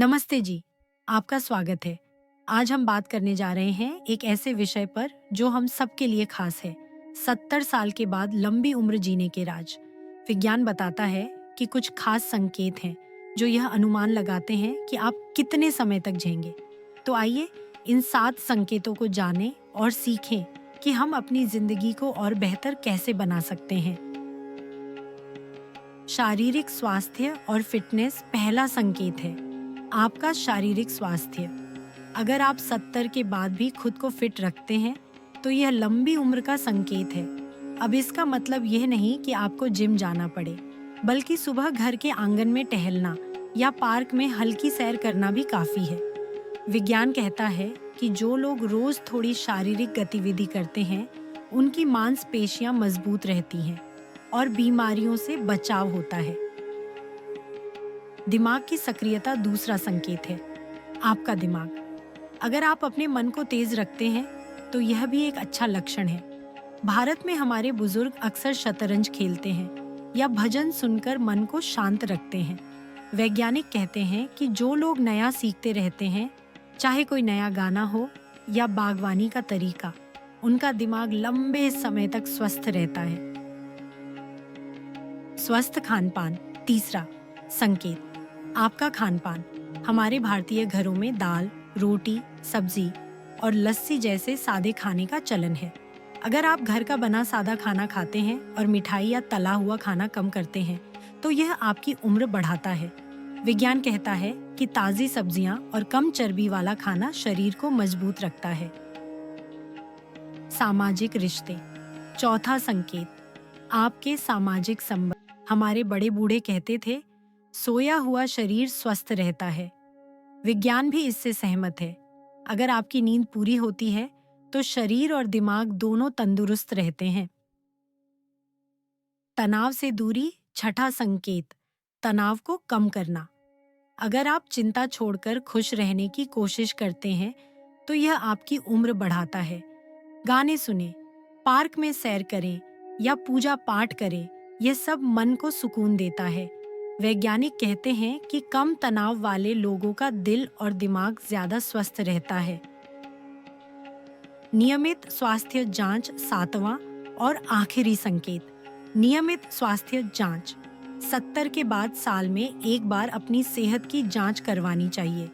नमस्ते जी, आपका स्वागत है। आज हम बात करने जा रहे हैं एक ऐसे विषय पर जो हम सबके लिए खास है। 70 साल के बाद लंबी उम्र जीने के राज। विज्ञान बताता है कि कुछ खास संकेत हैं जो यह अनुमान लगाते हैं कि आप कितने समय तक जिएंगे। तो आइए इन 7 संकेतों को जानें और सीखें कि हम अपनी जिंदगी को और बेहतर कैसे बना सकते हैं। शारीरिक स्वास्थ्य और फिटनेस पहला संकेत है। आपका शारीरिक स्वास्थ्य। अगर आप 70 के बाद भी खुद को फिट रखते हैं, तो यह लंबी उम्र का संकेत है। अब इसका मतलब यह नहीं कि आपको जिम जाना पड़े, बल्कि सुबह घर के आंगन में टहलना या पार्क में हल्की सैर करना भी काफी है। विज्ञान कहता है कि जो लोग रोज थोड़ी शारीरिक गतिविधि करते हैं, उनकी मांसपेशियां मजबूत रहती हैं और बीमारियों से बचाव होता है। दिमाग की सक्रियता दूसरा संकेत है। आपका दिमाग। अगर आप अपने मन को तेज रखते हैं, तो यह भी एक अच्छा लक्षण है। भारत में हमारे बुजुर्ग अक्सर शतरंज खेलते हैं या भजन सुनकर मन को शांत रखते हैं। वैज्ञानिक कहते हैं कि जो लोग नया सीखते रहते हैं, चाहे कोई नया गाना हो या बागवानी का तरीका, उनका दिमाग लंबे समय तक स्वस्थ रहता है। स्वस्थ खानपान तीसरा संकेत। आपका खानपान। हमारे भारतीय घरों में दाल, रोटी, सब्जी और लस्सी जैसे सादे खाने का चलन है। अगर आप घर का बना सादा खाना खाते हैं और मिठाई या तला हुआ खाना कम करते हैं, तो यह आपकी उम्र बढ़ाता है। विज्ञान कहता है कि ताजी सब्जियां और कम चर्बी वाला खाना शरीर को मजबूत रखता है। सामाजिक रिश्ते चौथा संकेत। आपके सामाजिक संबंध। हमारे बड़े बूढ़े कहते थे, सोया हुआ शरीर स्वस्थ रहता है। विज्ञान भी इससे सहमत है। अगर आपकी नींद पूरी होती है, तो शरीर और दिमाग दोनों तंदुरुस्त रहते हैं। तनाव से दूरी छठा संकेत। तनाव को कम करना। अगर आप चिंता छोड़कर खुश रहने की कोशिश करते हैं, तो यह आपकी उम्र बढ़ाता है। गाने सुने, पार्क में सैर करें या पूजा पाठ करें, यह सब मन को सुकून देता है। वैज्ञानिक कहते हैं कि कम तनाव वाले लोगों का दिल और दिमाग ज्यादा स्वस्थ रहता है। नियमित स्वास्थ्य जांच सातवां और आखिरी संकेत। नियमित स्वास्थ्य जांच। 70 के बाद साल में एक बार अपनी सेहत की जांच करवानी चाहिए।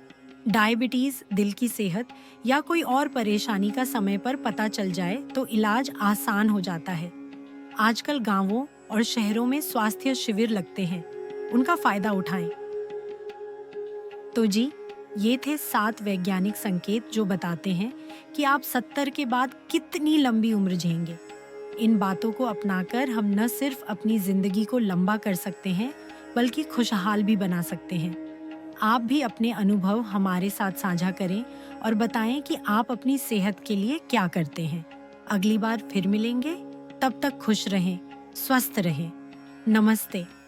डायबिटीज, दिल की सेहत या कोई और परेशानी का समय पर पता चल जाए तो इलाज आसान हो जाता है। आजकल गांवों और शहरों में स्वास्थ्य शिविर लगते हैं, उनका फायदा उठाएं। तो जी, ये थे 7 वैज्ञानिक संकेत जो बताते हैं कि आप 70 के बाद कितनी लंबी उम्र जिएंगे। इन बातों को अपनाकर हम न सिर्फ अपनी जिंदगी को लंबा कर सकते हैं, बल्कि खुशहाल भी बना सकते हैं। आप भी अपने अनुभव हमारे साथ साझा करें और बताएं कि आप अपनी सेहत के लिए क्या करते हैं। अगली बार फिर मिलेंगे, तब तक खुश रहें, स्वस्थ रहें। नमस्ते।